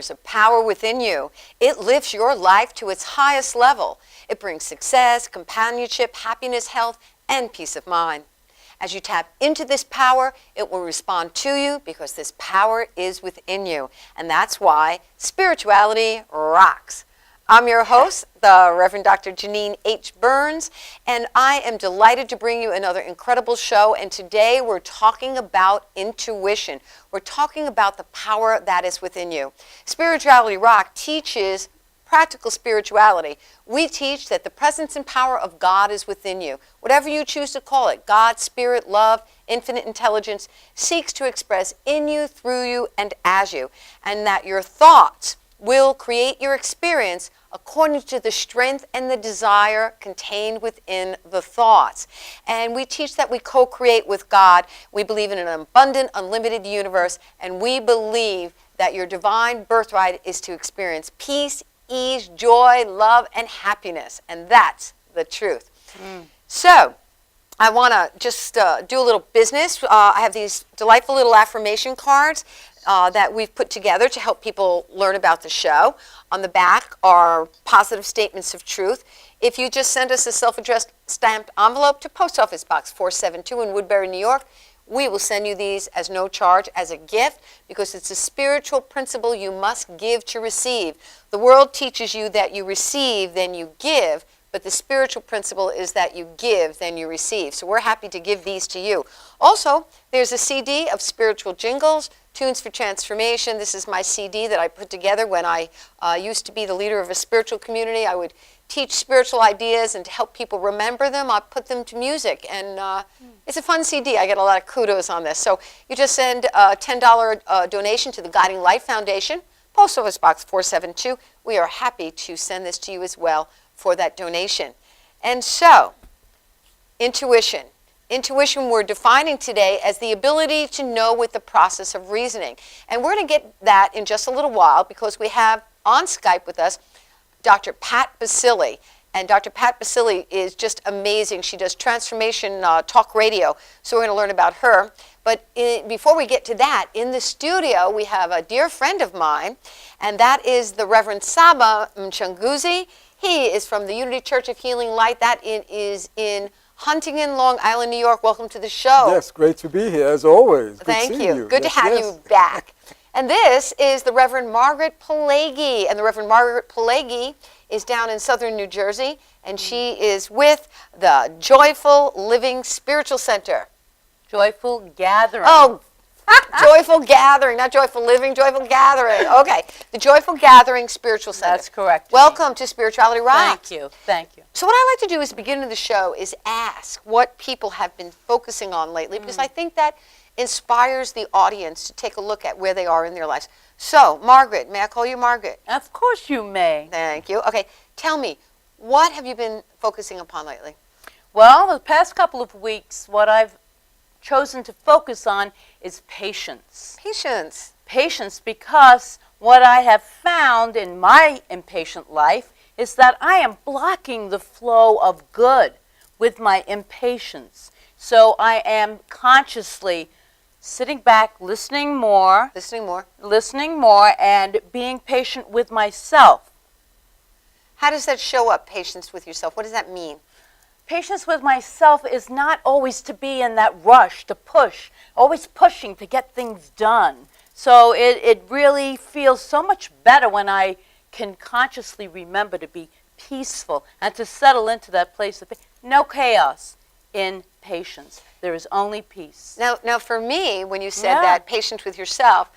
There's a power within you. It lifts your life to its highest level. It brings success, companionship, happiness, health, and peace of mind. As you tap into this power, it will respond to you because this power is within you. And that's why spirituality rocks. I'm your host, the Reverend Dr. Janine H. Burns, and I am delighted to bring you another incredible show. And today we're talking about intuition. We're talking about the power that is within you. Spirituality Rock teaches practical spirituality. We teach that the presence and power of God is within you. Whatever you choose to call it, God, spirit, love, infinite intelligence, seeks to express in you, through you, and as you. And that your thoughts will create your experience according to the strength and the desire contained within the thoughts. And we teach that we co-create with God. We believe in an abundant, unlimited universe, and we believe that your divine birthright is to experience peace, ease, joy, love, and happiness. And that's the truth. So, I want to just do a little business. I have these delightful little affirmation cards that we've put together to help people learn about the show. On the back are positive statements of truth. If you just send us a self-addressed stamped envelope to Post Office Box 472 in Woodbury, New York, we will send you these as no charge, as a gift, because it's a spiritual principle you must give to receive. The world teaches you that you receive, then you give, but the spiritual principle is that you give, then you receive. So we're happy to give these to you. Also, there's a CD of spiritual jingles, Tunes for Transformation. This is my CD that I put together when I used to be the leader of a spiritual community. I would teach spiritual ideas, and to help people remember them, I put them to music. And it's a fun CD. I get a lot of kudos on this. So you just send a $10 donation to the Guiding Light Foundation, Post Office Box 472. We are happy to send this to you as well for that donation. And so, intuition. Intuition we're defining today as the ability to know with the process of reasoning. And we're going to get that in just a little while, because we have on Skype with us Dr. Pat Baccili. And Dr. Pat Baccili is just amazing. She does transformation talk radio, so we're going to learn about her. But before we get to that, in the studio we have a dear friend of mine, and that is the Reverend Saba Mchunguzi. He is from the Unity Church of Healing Light. That is in Huntington, Long Island, New York. Welcome to the show. Yes, great to be here, as always. Thank you. Good to have you back. And this is the Rev.Margaret Palagye. And the Rev.Margaret Palagye is down in southern New Jersey, and she is with the Joyful Living Spiritual Center. Joyful Gathering. Oh, Joyful Gathering, not Joyful Living, Joyful Gathering. Okay, the Joyful Gathering Spiritual Center. That's correct. Welcome to Spirituality Rock. Thank you. Thank you. So what I like to do is, the beginning of the show, is ask what people have been focusing on lately, because I think that inspires the audience to take a look at where they are in their lives. So, Margaret, may I call you Margaret? Of course you may. Thank you. Okay, tell me, what have you been focusing upon lately? Well, the past couple of weeks, what I've chosen to focus on is patience. Patience. Patience, because what I have found in my impatient life is that I am blocking the flow of good with my impatience. So I am consciously sitting back, listening more, and being patient with myself. How does that show up, patience with yourself? What does that mean? Patience with myself is not always to be in that rush, to push, always pushing to get things done. So it really feels so much better when I can consciously remember to be peaceful and to settle into that place of no chaos, in patience. There is only peace. Now for me, when you said that, patience with yourself,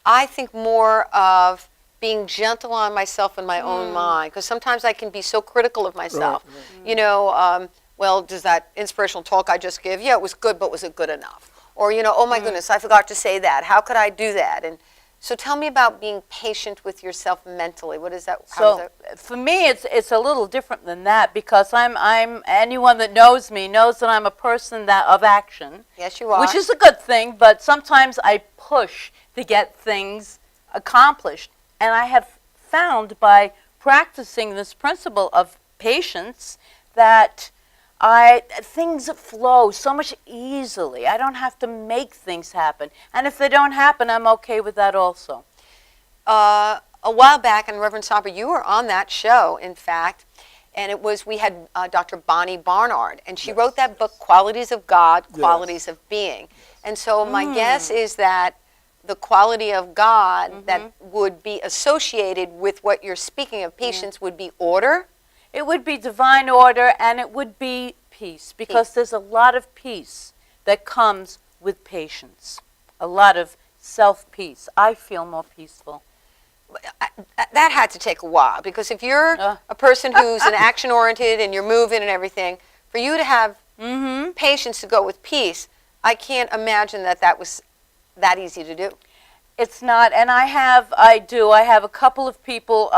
I think more of being gentle on myself and my own mind, because sometimes I can be so critical of myself. Right. You know, well, does that inspirational talk I just give? Yeah, it was good, but was it good enough? Or, you know, oh my goodness, I forgot to say that. How could I do that? And so tell me about being patient with yourself mentally. What is that? So for me, it's a little different than that, because I'm anyone that knows me knows that I'm a person of action. Yes, you are. Which is a good thing, but sometimes I push to get things accomplished. And I have found by practicing this principle of patience that things flow so much easily. I don't have to make things happen. And if they don't happen, I'm okay with that also. A a while back, and Reverend Saba, you were on that show, in fact, and we had Dr. Bonnie Barnard, and she wrote that book, Qualities of God, Qualities of Being. And so my guess is that the quality of God that would be associated with what you're speaking of, patience, would be order. It would be divine order, and it would be peace, because there's a lot of peace that comes with patience. A lot of self-peace. I feel more peaceful. That had to take a while, because if you're a person who's an action-oriented and you're moving and everything, for you to have patience to go with peace, I can't imagine that was that easy to do. It's not, and I have a couple of people,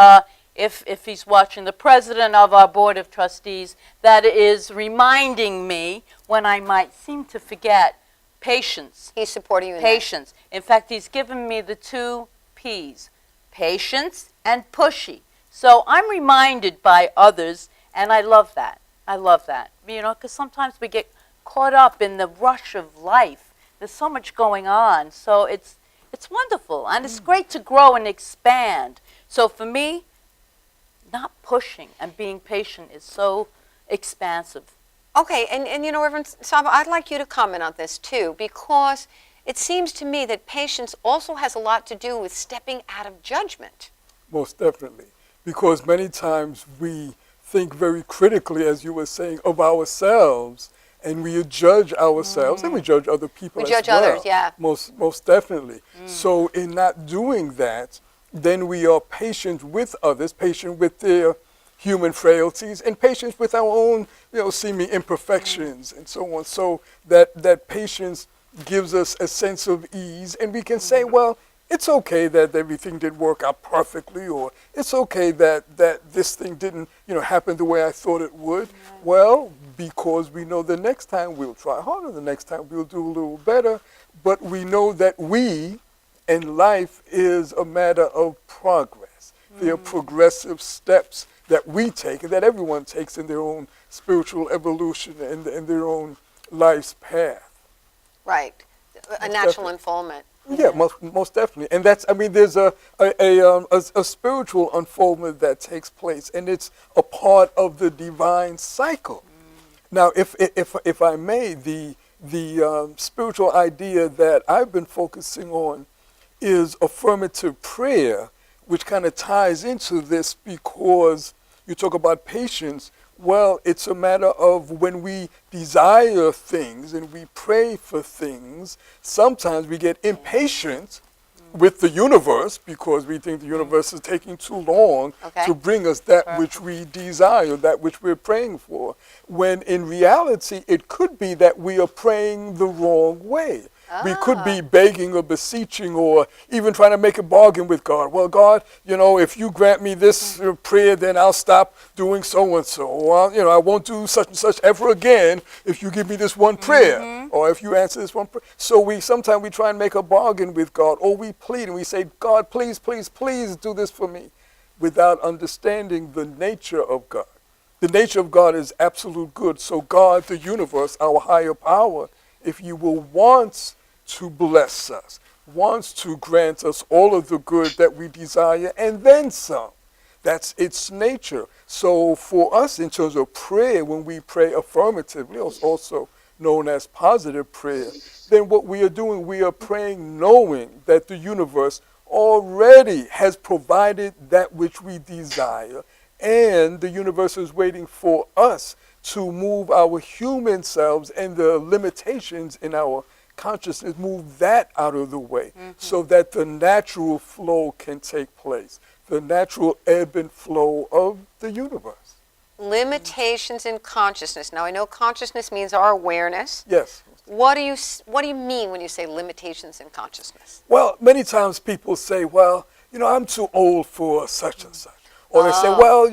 if he's watching, the president of our board of trustees, that is reminding me when I might seem to forget, patience. He's supporting you in patience. In fact, he's given me the 2 P's, patience and pushy. So I'm reminded by others, and I love that. I love that. You know, because sometimes we get caught up in the rush of life. There's so much going on. So it's wonderful, and it's great to grow and expand. So for me, not pushing and being patient is so expansive. Okay, and you know, Reverend Saba, I'd like you to comment on this too, because it seems to me that patience also has a lot to do with stepping out of judgment. Most definitely. Because many times we think very critically, as you were saying, of ourselves, and we judge ourselves, and we judge other people as well. We judge others, yeah. Most definitely. So in not doing that, then we are patient with others, patient with their human frailties, and patient with our own, seeming imperfections and so on. So that patience gives us a sense of ease, and we can say, well, it's okay that everything didn't work out perfectly, or it's okay that this thing didn't, happen the way I thought it would. Well, because we know the next time we'll try harder, the next time we'll do a little better, but we know that and life is a matter of progress. There are progressive steps that we take and that everyone takes in their own spiritual evolution and their own life's path. Right. A natural unfoldment. Yeah, most definitely. And there's a spiritual unfoldment that takes place, and it's a part of the divine cycle. Now, if I may, the spiritual idea that I've been focusing on is affirmative prayer, which kind of ties into this, because you talk about patience. Well, it's a matter of when we desire things and we pray for things, sometimes we get impatient with the universe because we think the universe is taking too long to bring us that which we desire, that which we're praying for, when in reality it could be that we are praying the wrong way. We could be begging or beseeching or even trying to make a bargain with God. Well, God, if you grant me this prayer, then I'll stop doing so-and-so. Or, I won't do such and such ever again if you give me this one prayer or if you answer this one prayer. So sometimes we try and make a bargain with God, or we plead and we say, God, please, please, please do this for me, without understanding the nature of God. The nature of God is absolute good. So God, the universe, our higher power, if you will, wants to bless us, wants to grant us all of the good that we desire and then some. That's its nature. So for us, in terms of prayer, when we pray affirmatively, also known as positive prayer, then what we are doing, we are praying knowing that the universe already has provided that which we desire, and the universe is waiting for us to move our human selves and the limitations in our consciousness, move that out of the way so that the natural flow can take place, the natural ebb and flow of the universe. Limitations in consciousness. Now, I know consciousness means our awareness. Yes. What do you mean when you say limitations in consciousness? Well, many times people say, well, I'm too old for such and such. Or they say, well,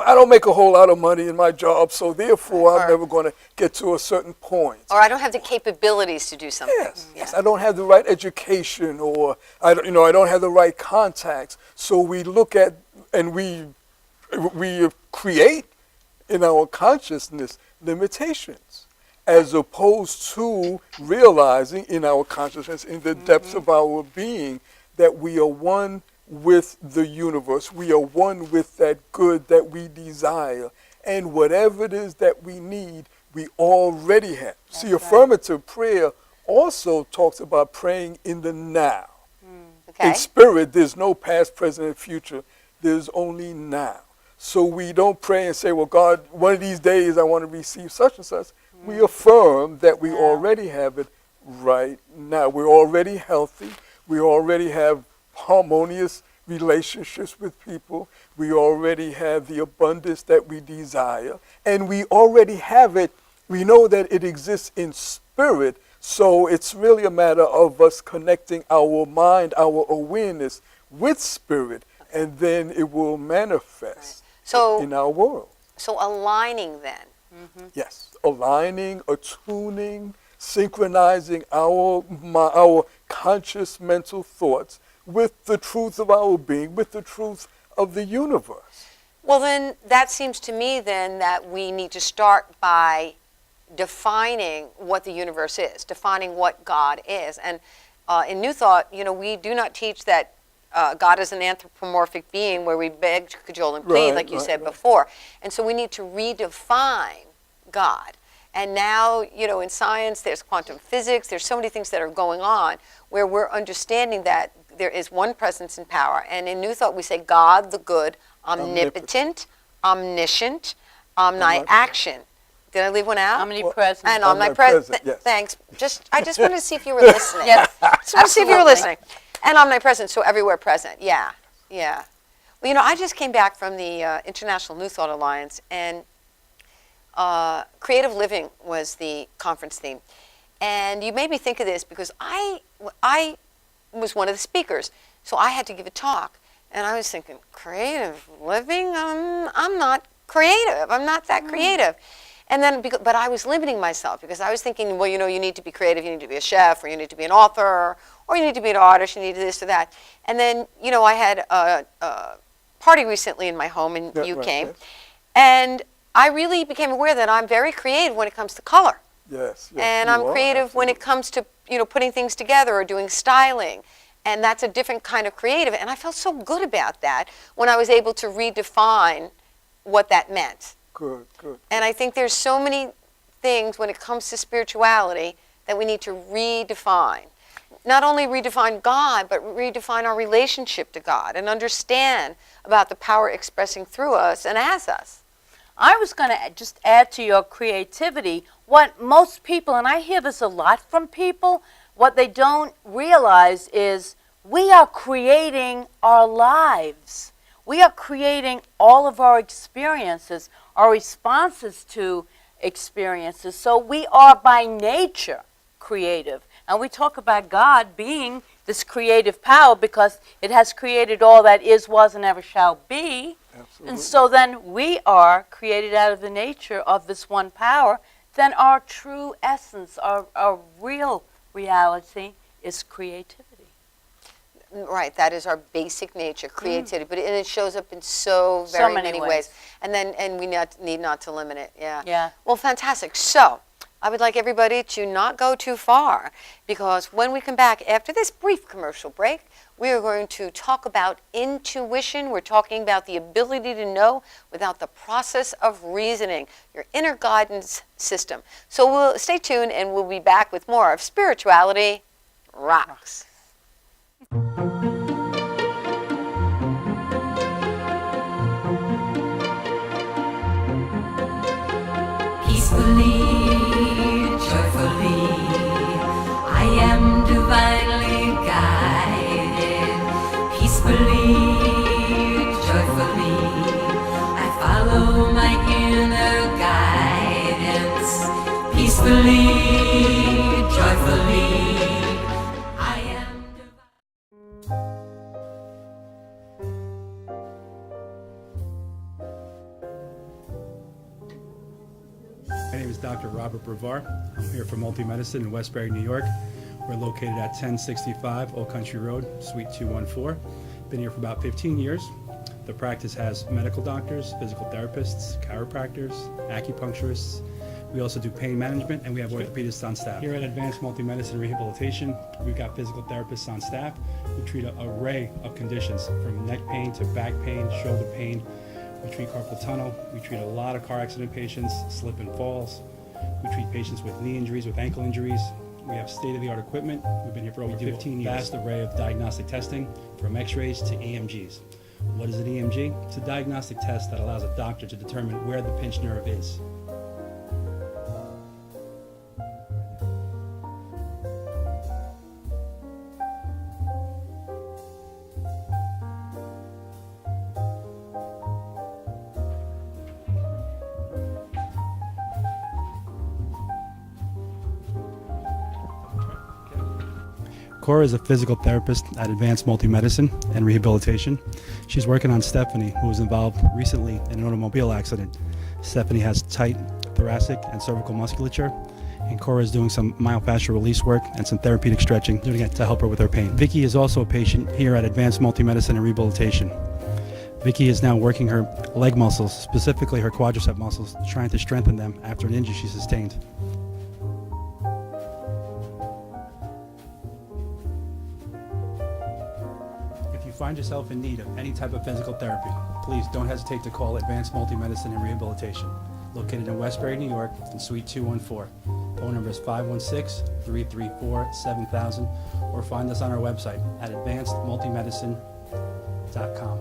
I don't make a whole lot of money in my job, so therefore I'm never going to get to a certain point. Or I don't have the capabilities to do something. Yes, I don't have the right education, or I don't have the right contacts. So we look at and we create in our consciousness limitations, as opposed to realizing in our consciousness, in the depths of our being, that we are one with the universe. We are one with that good that we desire. And whatever it is that we need, we already have. See, affirmative prayer also talks about praying in the now. Okay. In spirit, there's no past, present, and future. There's only now. So we don't pray and say, well, God, one of these days I want to receive such and such. We affirm that we already have it right now. We're already healthy. We already have harmonious relationships with people. We already have the abundance that we desire. And we already have it. We know that it exists in spirit. So it's really a matter of us connecting our mind, our awareness with spirit, and then it will manifest in our world. So aligning then. Yes, aligning, attuning, synchronizing our conscious mental thoughts with the truth of our being, with the truth of the universe. Well, then that seems to me then that we need to start by defining what the universe is, defining what God is. And in New Thought, we do not teach that God is an anthropomorphic being where we beg, cajole, and plead, like you said before. And so we need to redefine God. And now, in science, there's quantum physics, there's so many things that are going on where we're understanding that there is one presence and power. And in New Thought, we say God, the good, omnipotent, omniscient, omni-action. Did I leave one out? Omnipresent. And omnipresent. Yes. Thanks. I just wanted to see if you were listening. Yes, Just want to see if you were listening. And omnipresent, so everywhere present. Yeah. Well, I just came back from the International New Thought Alliance, and creative living was the conference theme. And you made me think of this because I was one of the speakers, so I had to give a talk. And I was thinking, creative living? I'm not creative. I'm not that creative. And then, but I was limiting myself because I was thinking, well, you need to be creative. You need to be a chef, or you need to be an author, or you need to be an artist. You need this or that. And then, I had a party recently in my home, and you came. And I really became aware that I'm very creative when it comes to color. Yes. And I'm creative when it comes to, putting things together or doing styling. And that's a different kind of creative. And I felt so good about that when I was able to redefine what that meant. Good. And I think there's so many things when it comes to spirituality that we need to redefine. Not only redefine God, but redefine our relationship to God and understand about the power expressing through us and as us. I was going to just add to your creativity what most people, and I hear this a lot from people, what they don't realize is we are creating our lives. We are creating all of our experiences, our responses to experiences. So we are by nature creative. And we talk about God being this creative power because it has created all that is, was, and ever shall be. Absolutely. And so then we are created out of the nature of this one power. Then our true essence, our real reality is creativity. Right, that is our basic nature, creativity, but it shows up in so very many ways. And we need not to limit it. Yeah. Well, fantastic. So, I would like everybody to not go too far, because when we come back after this brief commercial break, we are going to talk about intuition. We're talking about the ability to know without the process of reasoning, your inner guidance system. So we'll stay tuned, and we'll be back with more of Spirituality Rocks. Peacefully, joyfully, I am divinely guided. Peacefully, joyfully, I follow my inner guidance. Peacefully, joyfully, I am divine. My name is Dr. Robert Brevard. I'm here for Multi-Medicine in Westbury, New York. We're located at 1065 Old Country Road, Suite 214. Been here for about 15 years. The practice has medical doctors, physical therapists, chiropractors, acupuncturists, We also do pain management, and we have orthopedists on staff. Here at Advanced Multi-Medicine Rehabilitation, we've got physical therapists on staff who treat an array of conditions, from neck pain to back pain, shoulder pain. We treat carpal tunnel. We treat a lot of car accident patients, slip and falls. We treat patients with knee injuries, with ankle injuries. We have state-of-the-art equipment. We've been here for over 15 years. Vast array of diagnostic testing, from x-rays to EMGs. What is an EMG? It's a diagnostic test that allows a doctor to determine where the pinched nerve is. Cora is a physical therapist at Advanced Multi-Medicine and Rehabilitation. She's working on Stephanie, who was involved recently in an automobile accident. Stephanie has tight thoracic and cervical musculature, and Cora is doing some myofascial release work and some therapeutic stretching, doing it to help her with her pain. Vicky is also a patient here at Advanced Multi-Medicine and Rehabilitation. Vicky is now working her leg muscles, specifically her quadricep muscles, trying to strengthen them after an injury she sustained. If you find yourself in need of any type of physical therapy, please don't hesitate to call Advanced Multi-Medicine and Rehabilitation, located in Westbury, New York, in Suite 214. Phone number is 516-334-7000, or find us on our website at advancedmultimedicine.com.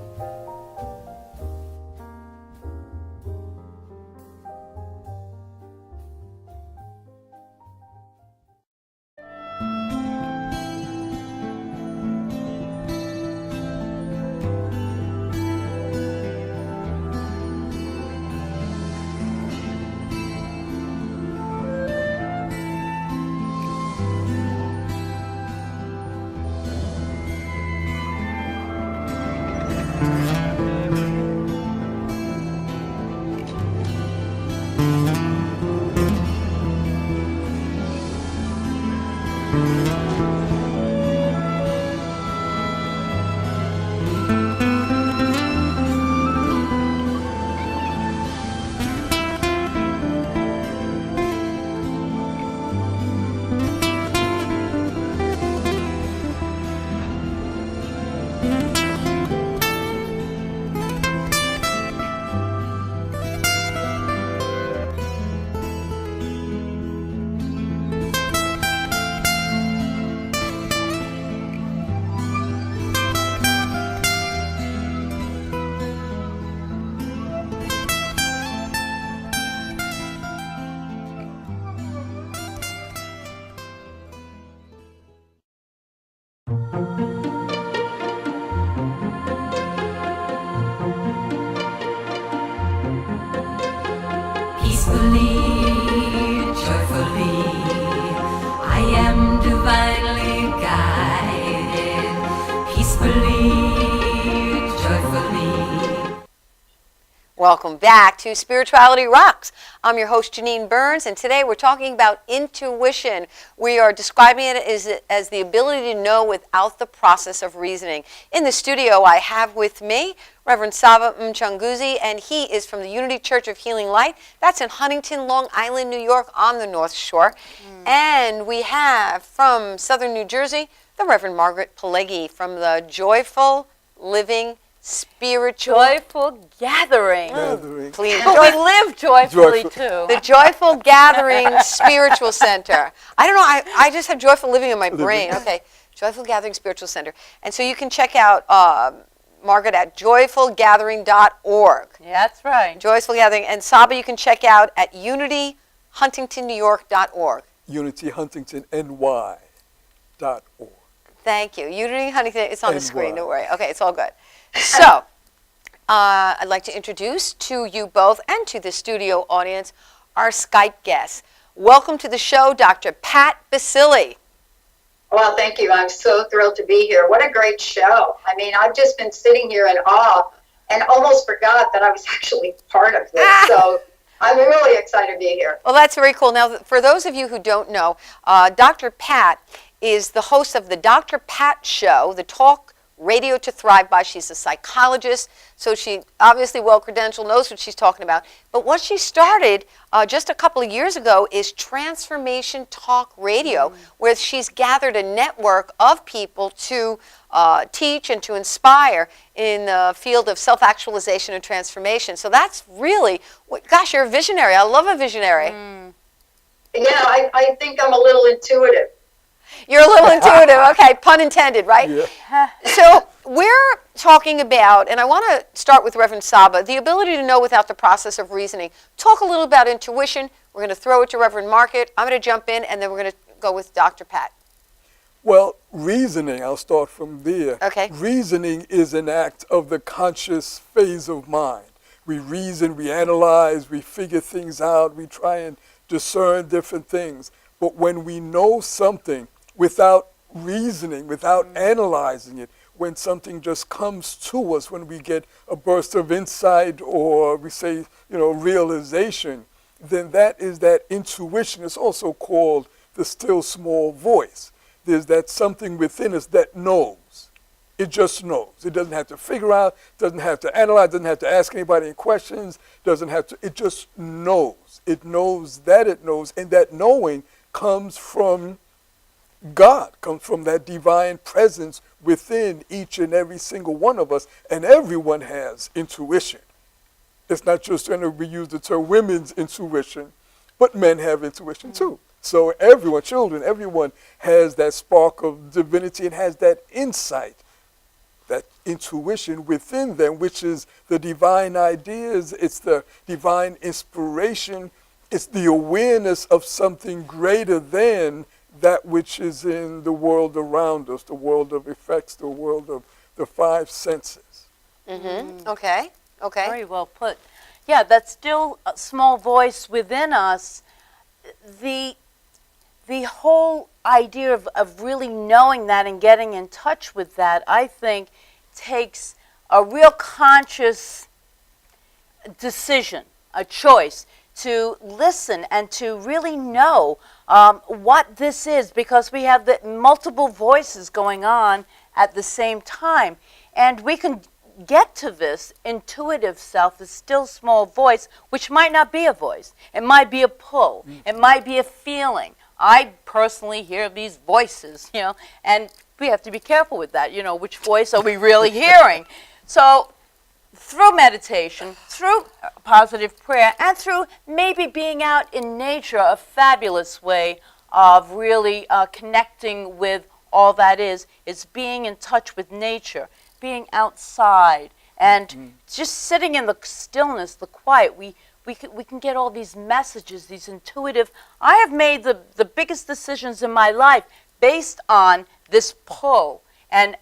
Peacefully, joyfully, I am divinely guided. Peacefully, joyfully. Welcome back to Spirituality Rocks. I'm your host, Janine Burns, and today we're talking about intuition. We are describing it as the ability to know without the process of reasoning. In the studio, I have with me Reverend Saba Mchunguzi, and he is from the Unity Church of Healing Light. That's in Huntington, Long Island, New York, on the North Shore. And we have from Southern New Jersey, the Rev.Margaret Palagye from the Joyful Living Spiritual Joyful gathering. Gathering. Please. But we live joyfully too. The Joyful Gathering Spiritual Center. I don't know, I just have joyful living in my brain. Okay, Joyful Gathering Spiritual Center. And so you can check out Margaret at joyfulgathering.org. Yeah, that's right. Joyful Gathering. And Saba you can check out at unityhuntingtonnewyork.org. unityhuntingtonny.org. Thank you. Unity Huntington, it's on the screen, NY. don't worry. Okay, it's all good. So, I'd like to introduce to you both and to the studio audience our Skype guests. Welcome to the show, Dr. Pat Basile. Well, thank you. I'm so thrilled to be here. What a great show. I mean, I've just been sitting here in awe and almost forgot that I was actually part of this. So I'm really excited to be here. Well, that's very cool. Now, for those of you who don't know, Dr. Pat is the host of the Dr. Pat Show, the talk Radio to Thrive By. She's a psychologist, so she obviously well-credentialed, knows what she's talking about. But what she started just a couple of years ago is Transformation Talk Radio, where she's gathered a network of people to teach and to inspire in the field of self-actualization and transformation. So that's really, gosh, you're a visionary. I love a visionary. Yeah, I think I'm a little intuitive. You're a little intuitive. Okay, pun intended, right? Yeah. So we're talking about, and I want to start with Reverend Saba, the ability to know without the process of reasoning. Talk a little about intuition. We're going to throw it to Rev.Margaret. I'm going to jump in, and then we're going to go with Dr. Pat. Well, reasoning, I'll start from there. Okay. Reasoning is an act of the conscious phase of mind. We reason, we analyze, we figure things out, we try and discern different things. But when we know something without reasoning, without analyzing it, when something just comes to us, when we get a burst of insight or we say, realization, then that is that intuition. It's also called the still small voice. There's that something within us that knows. It just knows. It doesn't have to figure out, doesn't have to analyze, doesn't have to ask anybody any questions, it just knows. It knows that it knows, and that knowing comes from God, comes from that divine presence within each and every single one of us, and everyone has intuition. It's not just, we use the term women's intuition, but men have intuition too. So everyone, children, everyone has that spark of divinity and has that insight, that intuition within them, which is the divine ideas, it's the divine inspiration, it's the awareness of something greater than that which is in the world around us, the world of effects, the world of the five senses. Mm-hmm. Okay. Very well put. Yeah, that still small voice within us, the whole idea of really knowing that and getting in touch with that, I think, takes a real conscious decision, a choice to listen and to really know what this is, because we have the multiple voices going on at the same time. And we can get to this intuitive self, the still small voice, which might not be a voice. It might be a pull. It might be a feeling. I personally hear these voices, and we have to be careful with that. Which voice are we really hearing? So through meditation, through positive prayer, and through maybe being out in nature, a fabulous way of really connecting with all that is being in touch with nature, being outside, and just sitting in the stillness, the quiet. We can get all these messages, these intuitive. I have made the biggest decisions in my life based on this pull and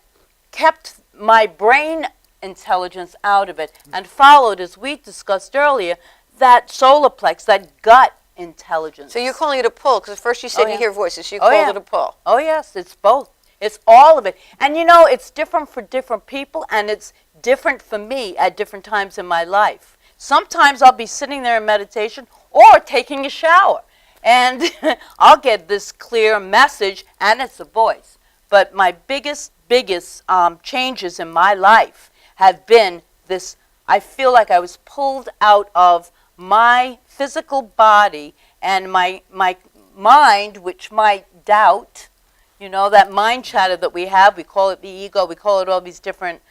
kept my brain intelligence out of it and followed, as we discussed earlier, that solar plex, that gut intelligence. So you're calling it a pull, because at first you said you hear voices. You called it a pull. Oh, yes, it's both. It's all of it. And it's different for different people, and it's different for me at different times in my life. Sometimes I'll be sitting there in meditation or taking a shower, and I'll get this clear message, and it's a voice. But my biggest changes in my life have been this. I feel like I was pulled out of my physical body and my mind, which might doubt, that mind chatter that we have. We call it the ego. We call it all these different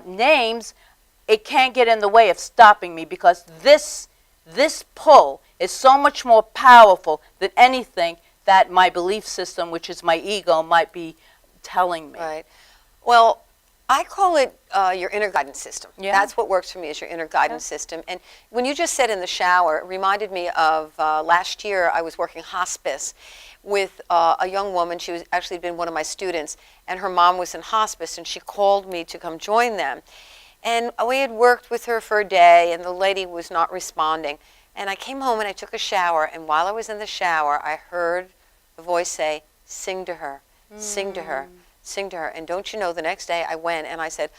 names. It can't get in the way of stopping me, because this pull is so much more powerful than anything that my belief system, which is my ego, might be telling me. Right. Well, I call it your inner guidance system. Yeah. That's what works for me, is your inner guidance system. And when you just said in the shower, it reminded me of last year I was working hospice with a young woman. She was actually been one of my students, and her mom was in hospice, and she called me to come join them. And we had worked with her for a day, and the lady was not responding. And I came home and I took a shower, and while I was in the shower, I heard the voice say, "Sing to her, sing to her, sing to her." And don't you know, the next day I went and I said,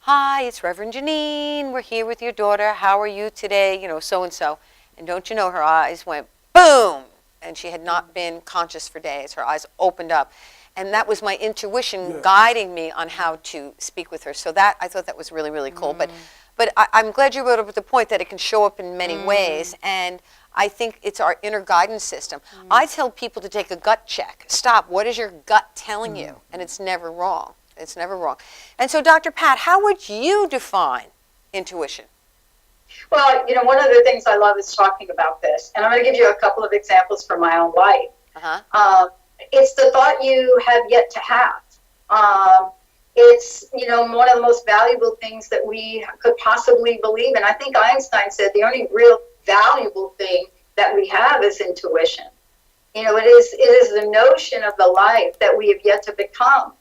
"Hi, it's Reverend Janine. We're here with your daughter. How are you today? So-and-so." And don't you know, her eyes went boom. And she had not been conscious for days. Her eyes opened up. And that was my intuition Yeah. guiding me on how to speak with her. So that I thought that was really, really cool. But I'm glad you brought up the point that it can show up in many ways. And I think it's our inner guidance system. I tell people to take a gut check. Stop. What is your gut telling you? And it's never wrong. It's never wrong. And so, Dr. Pat, how would you define intuition? Well, one of the things I love is talking about this. And I'm going to give you a couple of examples from my own life. It's the thought you have yet to have. It's, one of the most valuable things that we could possibly believe. And I think Einstein said the only real valuable thing that we have is intuition. It is the notion of the life that we have yet to become.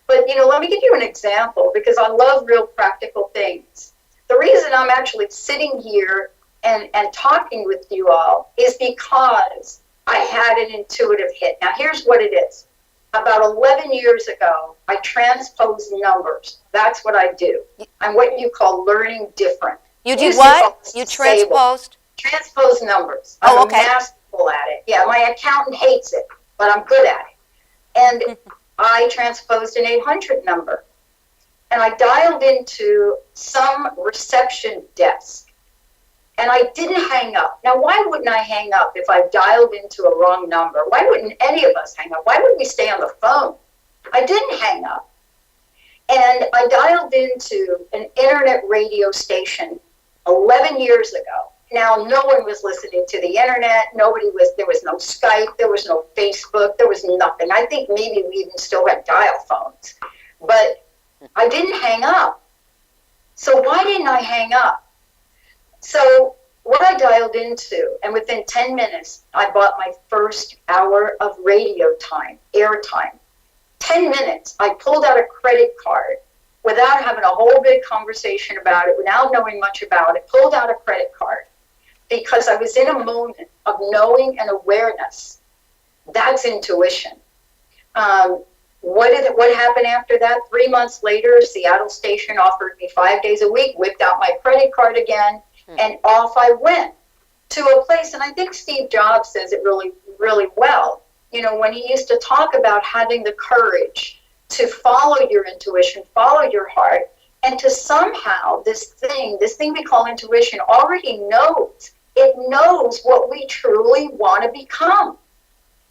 But, let me give you an example, because I love real practical things. The reason I'm actually sitting here and talking with you all is because I had an intuitive hit. Now, here's what it is. About 11 years ago, I transposed numbers. That's what I do. I'm what you call learning different. You do what? You transposed? Transpose numbers. Oh, I'm okay. masterful at it. Yeah, my accountant hates it, but I'm good at it. And I transposed an 800 number. And I dialed into some reception desk. And I didn't hang up. Now, why wouldn't I hang up if I dialed into a wrong number? Why wouldn't any of us hang up? Why would we stay on the phone? I didn't hang up. And I dialed into an internet radio station 11 years ago. Now, no one was listening to the internet. There was no Skype. There was no Facebook. There was nothing. I think maybe we even still had dial phones. But I didn't hang up. So why didn't I hang up? So what I dialed into, and within 10 minutes, I bought my first hour of radio time, airtime. 10 minutes, I pulled out a credit card without having a whole big conversation about it, without knowing much about it, pulled out a credit card because I was in a moment of knowing and awareness. That's intuition. What happened after that? 3 months later, Seattle station offered me 5 days a week, whipped out my credit card again, and off I went to a place. And I think Steve Jobs says it really, really well. When he used to talk about having the courage to follow your intuition, follow your heart, and to somehow this thing we call intuition already knows. It knows what we truly want to become.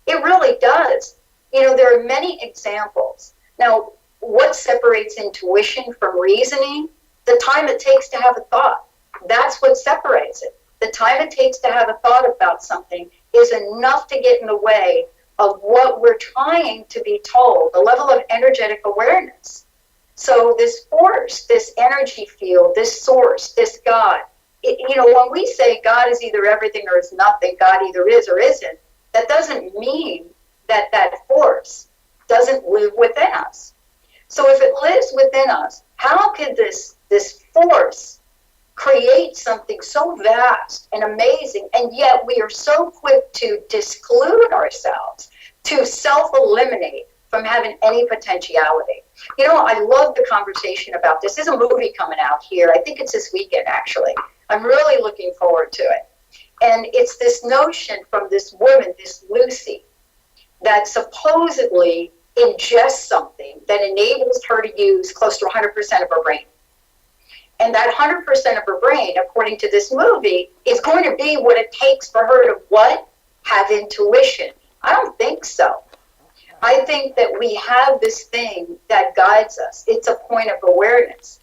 It really does. There are many examples. Now, what separates intuition from reasoning? The time it takes to have a thought. That's what separates it. The time it takes to have a thought about something is enough to get in the way of what we're trying to be told, the level of energetic awareness. So this force, this energy field, this source, this God, when we say God is either everything or is nothing, God either is or isn't, that doesn't mean that that force doesn't live within us. So if it lives within us, how could this force create something so vast and amazing, and yet we are so quick to disclude ourselves, to self-eliminate from having any potentiality? I love the conversation about this. There's a movie coming out here. I think it's this weekend, actually. I'm really looking forward to it. And it's this notion from this woman, this Lucy, that supposedly ingests something that enables her to use close to 100% of her brain. And that 100% of her brain, according to this movie, is going to be what it takes for her to what? Have intuition. I don't think so. I think that we have this thing that guides us. It's a point of awareness.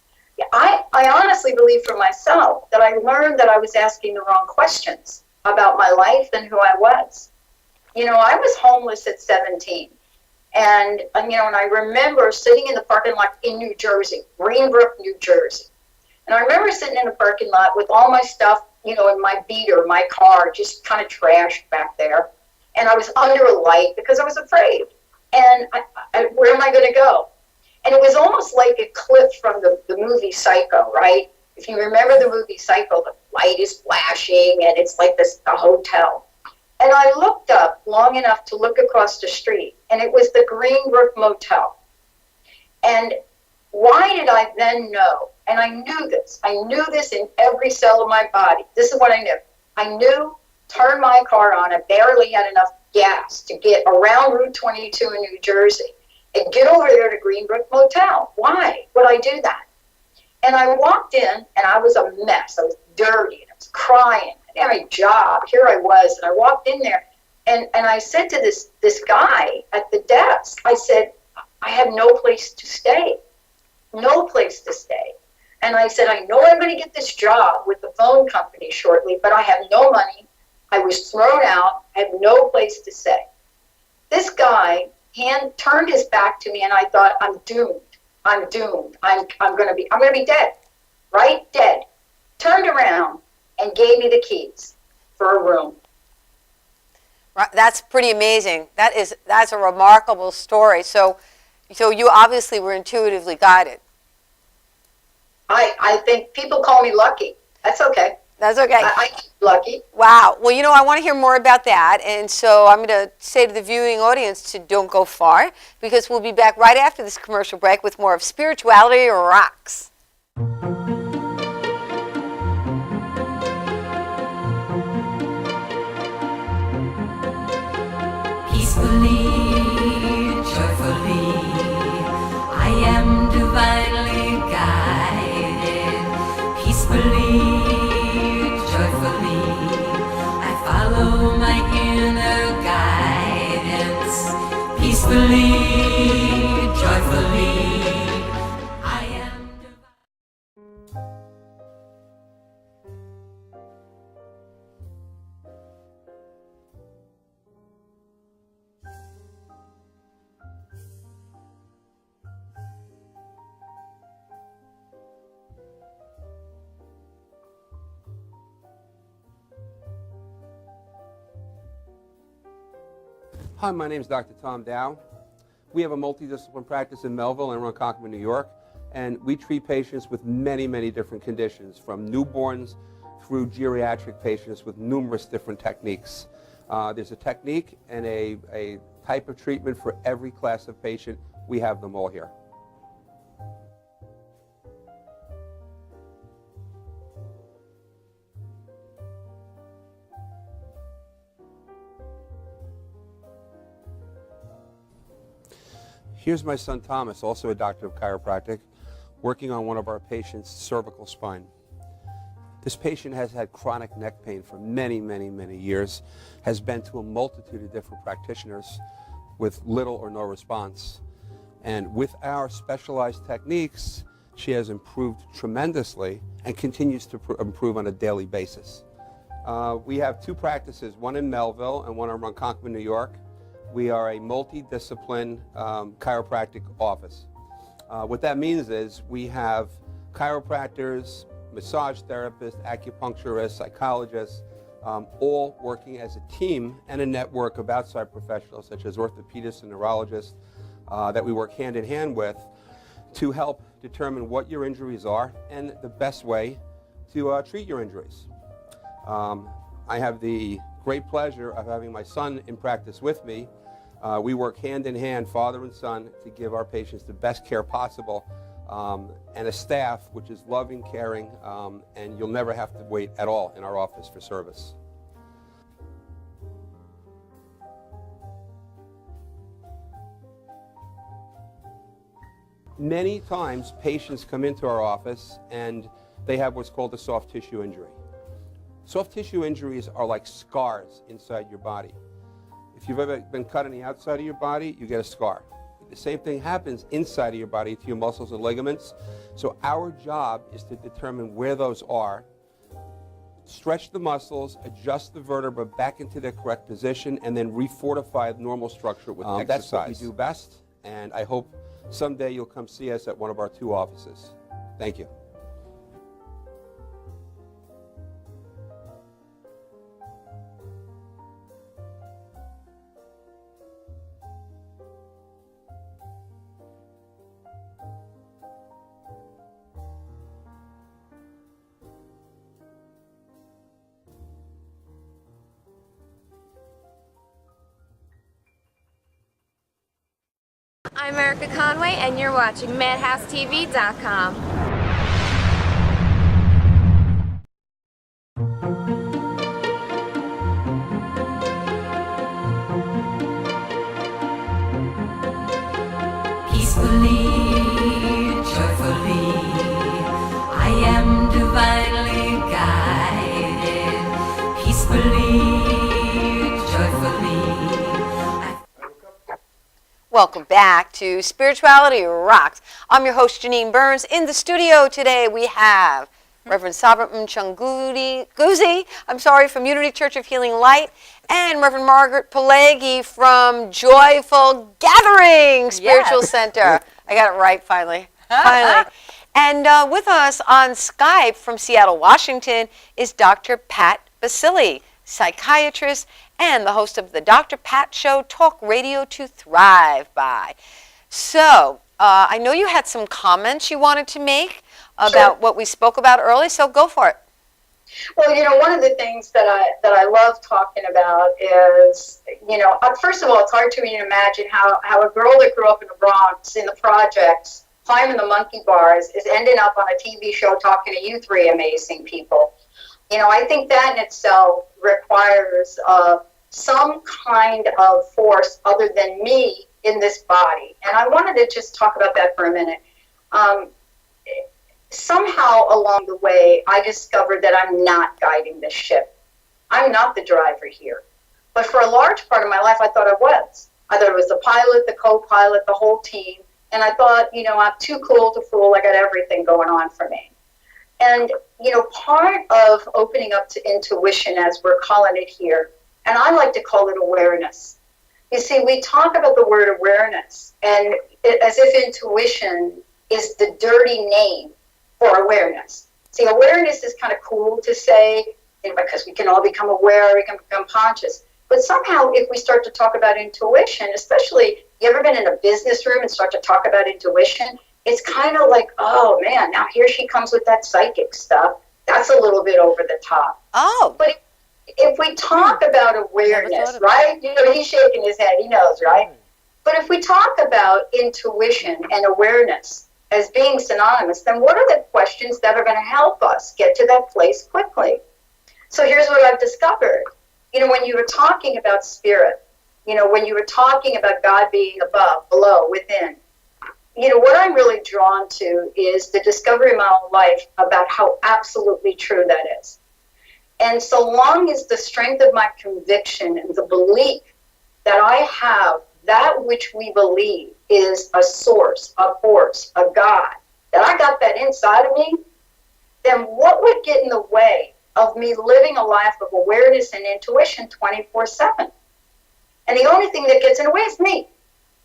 I honestly believe for myself that I learned that I was asking the wrong questions about my life and who I was. I was homeless at 17. And I remember sitting in the parking lot in New Jersey, Greenbrook, New Jersey. And I remember sitting in a parking lot with all my stuff, in my beater, my car, just kind of trashed back there. And I was under a light because I was afraid. And where am I going to go? And it was almost like a clip from the movie Psycho, right? If you remember the movie Psycho, the light is flashing and it's like a hotel. And I looked up long enough to look across the street, and it was the Greenbrook Motel. And why did I then know? And I knew this. I knew this in every cell of my body. This is what I knew. I knew, turn my car on. I barely had enough gas to get around Route 22 in New Jersey. and get over there to Greenbrook Motel. Why would I do that? And I walked in, and I was a mess. I was dirty, and I was crying. I didn't have a job. Here I was, and I walked in there, and I said to this guy at the desk, I said, I have no place to stay. No place to stay. And I said, I know I'm going to get this job with the phone company shortly, but I have no money. I was thrown out. I have no place to stay. This guy turned his back to me, and I thought, I'm doomed. I'm doomed. I'm going to be dead. Right? Dead. Turned around and gave me the keys for a room. That's pretty amazing. That's a remarkable story. So you obviously were intuitively guided. I think people call me lucky. That's okay. That's okay. I'm lucky. Wow. Well, I want to hear more about that. And so I'm going to say to the viewing audience to don't go far, because we'll be back right after this commercial break with more of Spirituality Rocks. Peacefully, joyfully, I am divinely guided. Peacefully, joyfully, I follow my inner guidance. Peacefully, joyfully, I am divine. Hi, my name is Dr. Tom Dow. We have a multidisciplinary practice in Melville and Ronkonkoma, New York, and we treat patients with many, many different conditions, from newborns through geriatric patients with numerous different techniques. There's a technique and a type of treatment for every class of patient. We have them all here. Here's my son Thomas, also a doctor of chiropractic, working on one of our patients' cervical spine. This patient has had chronic neck pain for many, many, many years, has been to a multitude of different practitioners with little or no response. And with our specialized techniques, she has improved tremendously and continues to improve on a daily basis. We have two practices, one in Melville and one in Ronkonkoma, New York. We are a multidiscipline chiropractic office. What that means is we have chiropractors, massage therapists, acupuncturists, psychologists, all working as a team and a network of outside professionals such as orthopedists and neurologists that we work hand in hand with to help determine what your injuries are and the best way to treat your injuries. I have the great pleasure of having my son in practice with me. We work hand in hand, father and son, to give our patients the best care possible, and a staff which is loving, caring, and you'll never have to wait at all in our office for service. Many times patients come into our office and they have what's called a soft tissue injury. Soft tissue injuries are like scars inside your body. If you've ever been cut on the outside of your body, you get a scar. The same thing happens inside of your body to your muscles and ligaments. So our job is to determine where those are, stretch the muscles, adjust the vertebra back into their correct position, and then refortify the normal structure with exercise. That's what we do best, and I hope someday you'll come see us at one of our two offices. Thank you. I'm Erica Conway, and you're watching MadhouseTV.com. peacefully, joyfully. I am divinely guided, peacefully, joyfully. Welcome back to Spirituality Rocks. I'm your host, Janine Burns. In the studio today, we have Reverend Sabra Mchunguzi, from Unity Church of Healing Light, and Reverend Margaret Palagye from Joyful Gathering Spiritual Center. I got it right finally. And with us on Skype from Seattle, Washington is Dr. Pat Basile, psychiatrist and the host of the Dr. Pat Show, talk radio to thrive by. So, I know you had some comments you wanted to make about what we spoke about earlier, so go for it. Well, one of the things that I love talking about is, first of all, it's hard to even imagine how a girl that grew up in the Bronx, in the projects, climbing the monkey bars, is ending up on a TV show talking to you three amazing people. I think that in itself requires some kind of force other than me in this body. And I wanted to just talk about that for a minute. Somehow along the way, I discovered that I'm not guiding this ship. I'm not the driver here. But for a large part of my life, I thought I was. I thought it was the pilot, the co-pilot, the whole team. And I thought, I'm too cool to fool. I got everything going on for me. And, part of opening up to intuition, as we're calling it here, and I like to call it awareness. You see, we talk about the word awareness, and as if intuition is the dirty name for awareness. See, awareness is kind of cool to say, because we can all become aware, we can become conscious. But somehow, if we start to talk about intuition, especially, you ever been in a business room and start to talk about intuition? It's kind of like, oh man, now here she comes with that psychic stuff. That's a little bit over the top. Oh. But if we talk about awareness, right? He's shaking his head, he knows, right? But if we talk about intuition and awareness as being synonymous, then what are the questions that are going to help us get to that place quickly? So here's what I've discovered. When you were talking about spirit, when you were talking about God being above, below, within, what I'm really drawn to is the discovery in my own life about how absolutely true that is. And so long as the strength of my conviction and the belief that I have that which we believe is a source, a force, a God, that I got that inside of me, then what would get in the way of me living a life of awareness and intuition 24/7? And the only thing that gets in the way is me.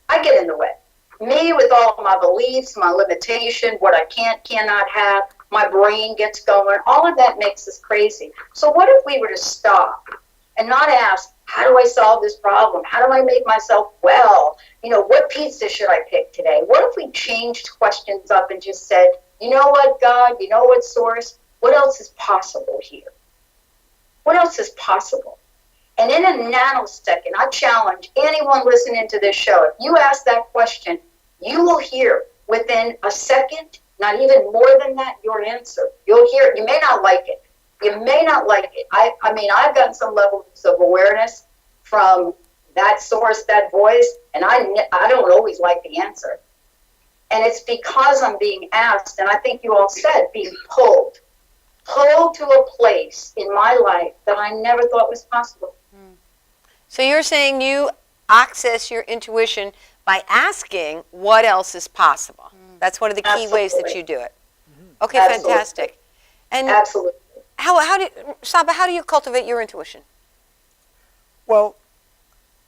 I get in the way. Me with all of my beliefs, my limitation, what I cannot have, my brain gets going, all of that makes us crazy. So what if we were to stop and not ask, how do I solve this problem? How do I make myself well? What pizza should I pick today? What if we changed questions up and just said, you know what, God, you know what, source, what else is possible here? What else is possible? And in a nanosecond, I challenge anyone listening to this show, if you ask that question, you will hear within a second, not even more than that, your answer. You'll hear it. You may not like it. You may not like it. I mean, I've gotten some levels of awareness from that source, that voice, and I don't always like the answer. And it's because I'm being asked, and I think you all said, being pulled to a place in my life that I never thought was possible. So you're saying you access your intuition by asking what else is possible. That's one of the key ways that you do it. Okay, Absolutely. fantastic. And Absolutely. Saba, how do you cultivate your intuition? Well,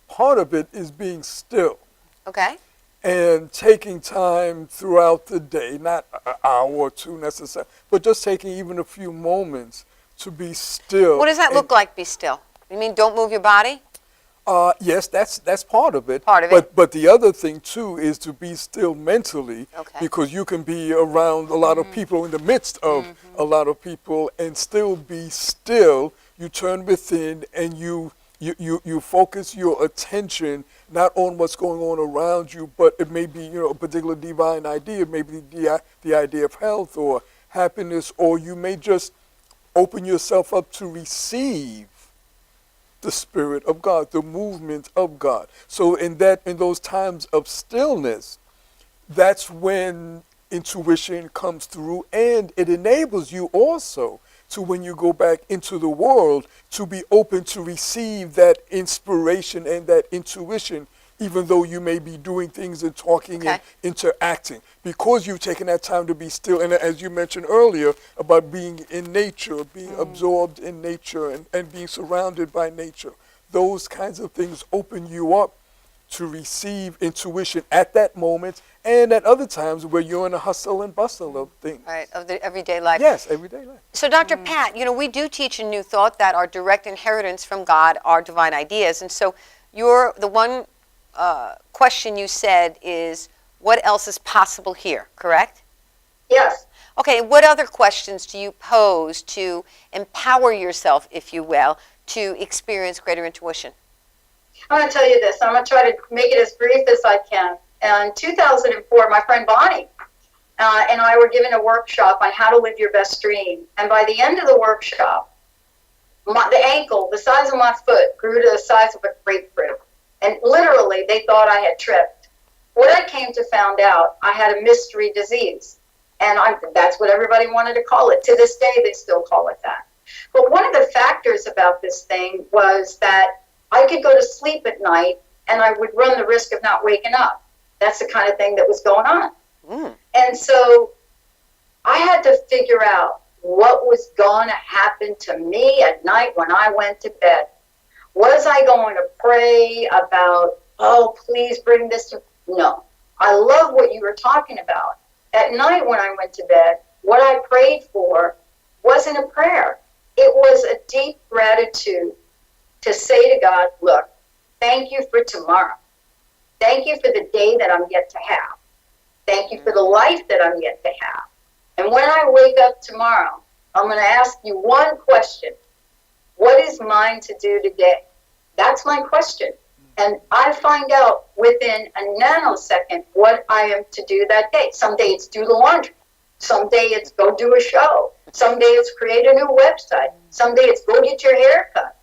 part of it is being still Okay. and taking time throughout the day, not an hour or two necessarily, but just taking even a few moments to be still. What does that look like, be still? You mean don't move your body? Yes, that's part of it. Part of it. But the other thing too is to be still mentally, Okay. because you can be around a lot of people, in the midst of a lot of people, and still be still. You turn within and you focus your attention not on what's going on around you, but it may be a particular divine idea, maybe the idea of health or happiness, or you may just open yourself up to receive the Spirit of God, the movement of God. So in those times of stillness, that's when intuition comes through, and it enables you also to, when you go back into the world, to be open to receive that inspiration and that intuition, even though you may be doing things and talking and interacting, because you've taken that time to be still. And as you mentioned earlier about being in nature, being absorbed in nature, and being surrounded by nature, those kinds of things open you up to receive intuition at that moment, and at other times where you're in a hustle and bustle of things. Right, of the everyday life. Yes, everyday life. So Dr. Pat, we do teach in New Thought that our direct inheritance from God are divine ideas. And so the one question you said is, what else is possible here, correct? Yes. Okay, what other questions do you pose to empower yourself, if you will, to experience greater intuition? I'm going to tell you this. I'm going to try to make it as brief as I can. In 2004, my friend Bonnie and I were given a workshop on how to live your best dream. And by the end of the workshop, the ankle, the size of my foot, grew to the size of a grapefruit. And literally, they thought I had tripped. What I came to find out, I had a mystery disease. And that's what everybody wanted to call it. To this day, they still call it that. But one of the factors about this thing was that I could go to sleep at night and I would run the risk of not waking up. That's the kind of thing that was going on. And so I had to figure out what was going to happen to me at night when I went to bed. Was I going to pray about, oh, please bring this to... No. I love what you were talking about. At night when I went to bed, what I prayed for wasn't a prayer. It was a deep gratitude to say to God, look, thank you for tomorrow. Thank you for the day that I'm yet to have. Thank you for the life that I'm yet to have. And when I wake up tomorrow, I'm going to ask you one question. What is mine to do today? That's my question. And I find out within a nanosecond what I am to do that day. Some day it's do the laundry. Some day it's go do a show. Some day it's create a new website. Some day it's go get your hair cut.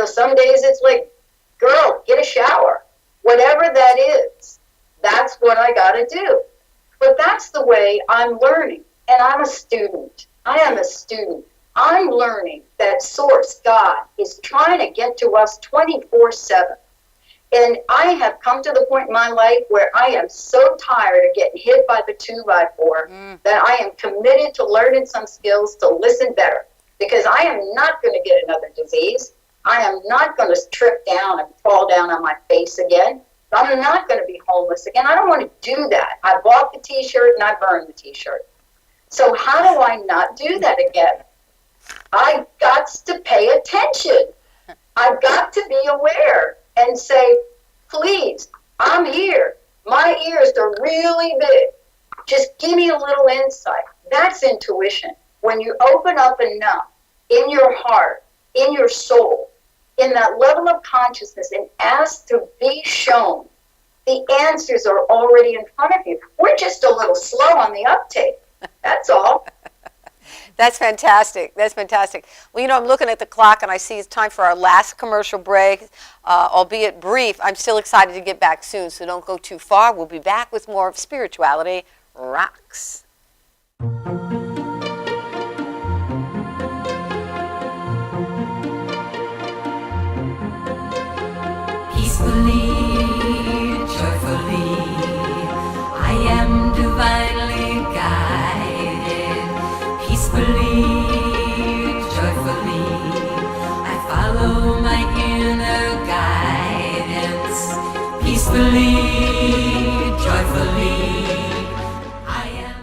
Some days it's like, girl, get a shower. Whatever that is, that's what I got to do. But that's the way I'm learning. And I'm a student. I am a student. I'm learning that Source, God, is trying to get to us 24/7. And I have come to the point in my life where I am so tired of getting hit by the 2x4 that I am committed to learning some skills to listen better. Because I am not going to get another disease. I am not going to trip down and fall down on my face again. I'm not going to be homeless again. I don't want to do that. I bought the T-shirt and I burned the T-shirt. So how do I not do that again? I've got to pay attention. I've got to be aware and say, please, I'm here. My ears are really big. Just give me a little insight. That's intuition. When you open up enough in your heart, in your soul, in that level of consciousness and ask to be shown, the answers are already in front of you. We're just a little slow on the uptake. That's all. That's fantastic. That's fantastic. Well, I'm looking at the clock and I see it's time for our last commercial break, albeit brief. I'm still excited to get back soon, so don't go too far. We'll be back with more of Spirituality Rocks. Peacefully, joyfully, I am divinely guided. Peacefully, joyfully, I follow my inner guidance. Peacefully, joyfully, I am.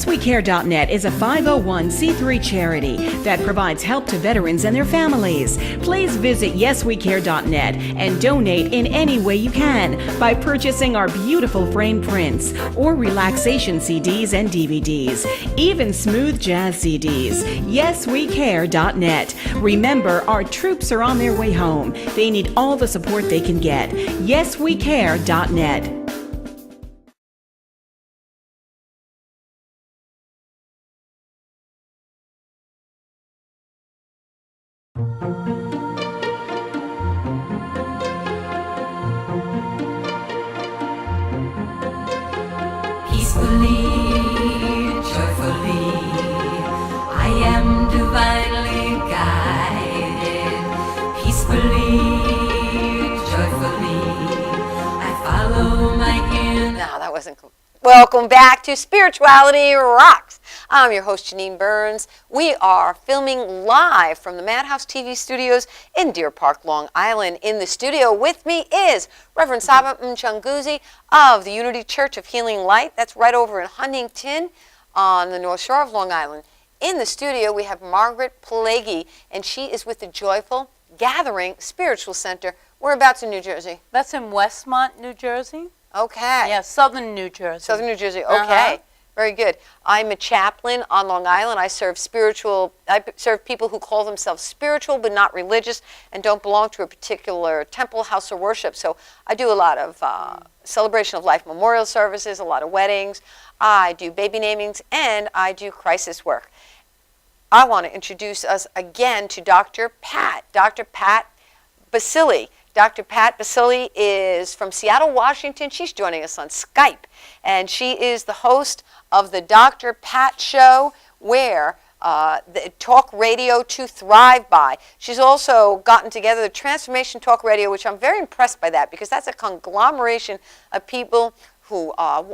YesWeCare.net is a 501c3 charity that provides help to veterans and their families. Please visit YesWeCare.net and donate in any way you can by purchasing our beautiful framed prints or relaxation CDs and DVDs, even smooth jazz CDs. YesWeCare.net. Remember, our troops are on their way home. They need all the support they can get. YesWeCare.net. Peacefully, joyfully, I am divinely guided. Peacefully, joyfully, I follow my inner. No, that wasn't cool. Welcome back to Spirituality Rocks. I'm your host, Janine Burns. We are filming live from the Madhouse TV studios in Deer Park, Long Island. In the studio with me is Reverend Saba Mchunguzi of the Unity Church of Healing Light. That's right over in Huntington on the North Shore of Long Island. In the studio, we have Margaret Palagye, and she is with the Joyful Gathering Spiritual Center. Whereabouts in New Jersey? That's in Westmont, New Jersey. Okay. Yeah, southern New Jersey. Southern New Jersey. Okay. Very good. I'm a chaplain on Long Island. I serve people who call themselves spiritual but not religious and don't belong to a particular temple, house, or worship. So I do a lot of celebration of life memorial services, a lot of weddings. I do baby namings, and I do crisis work. I want to introduce us again to Dr. Pat Basile. Dr. Pat Basile is from Seattle, Washington. She's joining us on Skype, and she is the host of the Dr. Pat Show, where the talk radio to thrive by. She's also gotten together the Transformation Talk Radio, which I'm very impressed by that, because that's a conglomeration of people who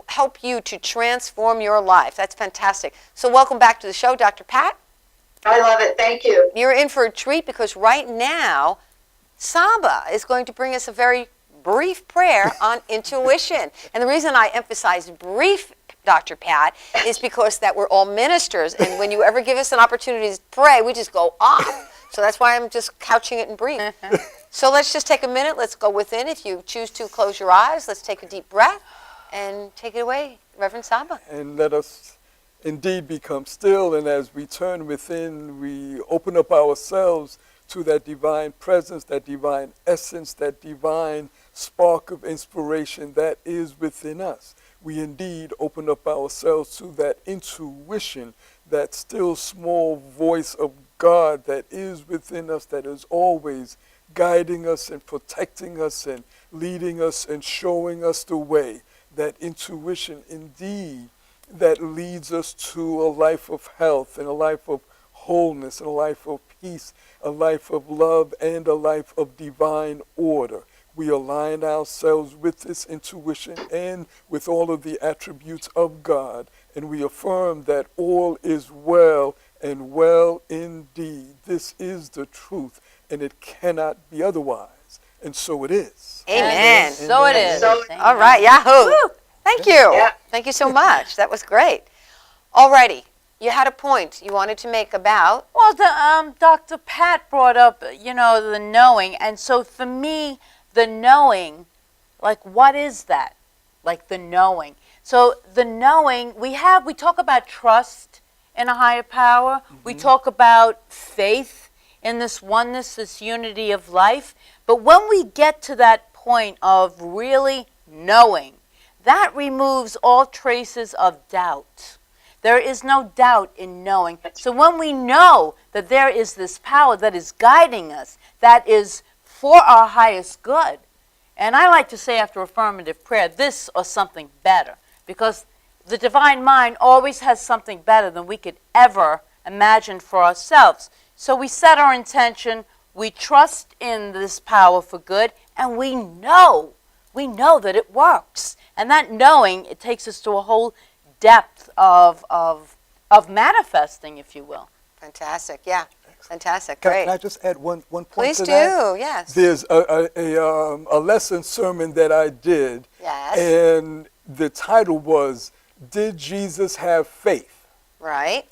help you to transform your life. That's fantastic. So welcome back to the show, Dr. Pat. I love it. Thank you. You're in for a treat, because right now, Saba is going to bring us a very brief prayer on intuition. And the reason I emphasize brief, Dr. Pat, is because that we're all ministers, and when you ever give us an opportunity to pray, we just go off. So that's why I'm just couching it in brief. So let's just take a minute. Let's go within. If you choose to close your eyes, let's take a deep breath and take it away, Reverend Saba. And let us indeed become still, and as we turn within, we open up ourselves to that divine presence, that divine essence, that divine spark of inspiration that is within us. We indeed open up ourselves to that intuition, that still small voice of God that is within us, that is always guiding us and protecting us and leading us and showing us the way. That intuition indeed that leads us to a life of health and a life of wholeness and a life of peace, a life of love, and a life of divine order. We align ourselves with this intuition and with all of the attributes of God, and we affirm that all is well and well indeed. This is the truth, and it cannot be otherwise, and so it is. Amen. So it is. All right, Yahoo. Woo. Thank you. Yeah. Thank you so much. That was great. All righty. You had a point you wanted to make about. Well, Dr. Pat brought up, the knowing. And so for me, the knowing, like, what is that? Like the knowing. So the knowing, we talk about trust in a higher power. Mm-hmm. We talk about faith in this oneness, this unity of life. But when we get to that point of really knowing, that removes all traces of doubt. There is no doubt in knowing. So when we know that there is this power that is guiding us, that is for our highest good, and I like to say after affirmative prayer, this or something better, because the divine mind always has something better than we could ever imagine for ourselves. So we set our intention, we trust in this power for good, and we know that it works. And that knowing, it takes us to a whole depth of manifesting, if you will. Fantastic, yeah. Fantastic, Can great. I just add one point Please to that? do, yes. There's a lesson sermon that I did, Yes. and the title was, Did Jesus Have Faith? Right.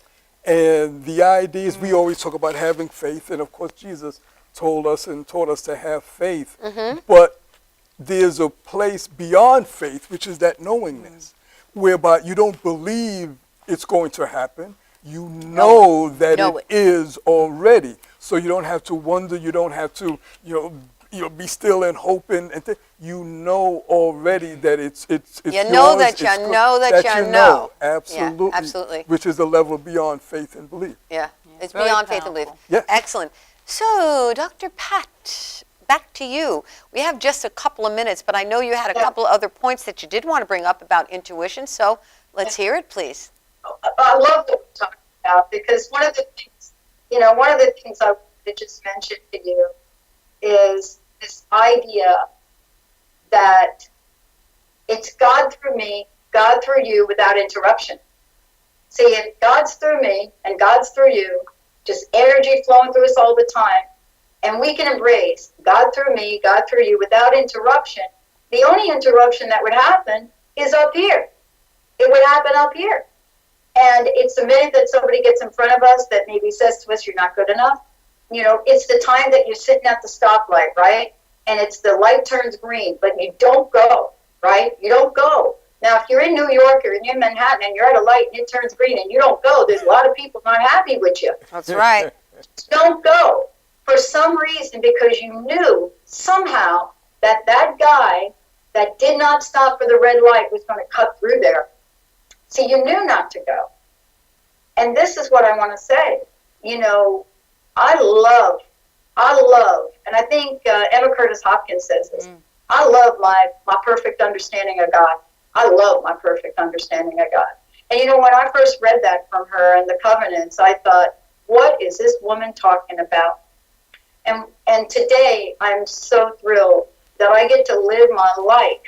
And the idea is we always talk about having faith, and of course Jesus told us and taught us to have faith. But there's a place beyond faith, which is that knowingness, whereby you don't believe it's going to happen. You know that Know it is already. So you don't have to wonder. You don't have to, be still and hope and you know already that it's You yours, know that it's you co- know that you know. Absolutely. Yeah, absolutely. Which is a level beyond faith and belief. Yeah, it's very beyond faith and belief. powerful. Yeah. Excellent. So, Dr. Pat, back to you. We have just a couple of minutes, but I know you had a couple of other points that you did want to bring up about intuition, so let's hear it, please. I love what we're talking about, because one of the things I wanted to just mention to you is this idea that it's God through me, God through you without interruption. See, if God's through me and God's through you, just energy flowing through us all the time, and we can embrace God through me, God through you without interruption, the only interruption that would happen is up here. It would happen up here. And it's the minute that somebody gets in front of us that maybe says to us, you're not good enough. It's the time that you're sitting at the stoplight, right? And it's the light turns green, but you don't go, right? You don't go. Now, if you're in New York or you're in Manhattan and you're at a light and it turns green and you don't go, there's a lot of people not happy with you. That's right. Don't go. For some reason, because you knew somehow that guy that did not stop for the red light was going to cut through there. So you knew not to go. And this is what I want to say. I love, and I think Emma Curtis Hopkins says this, I love my perfect understanding of God. I love my perfect understanding of God. And when I first read that from her and the covenants, I thought, what is this woman talking about? And today I'm so thrilled that I get to live my life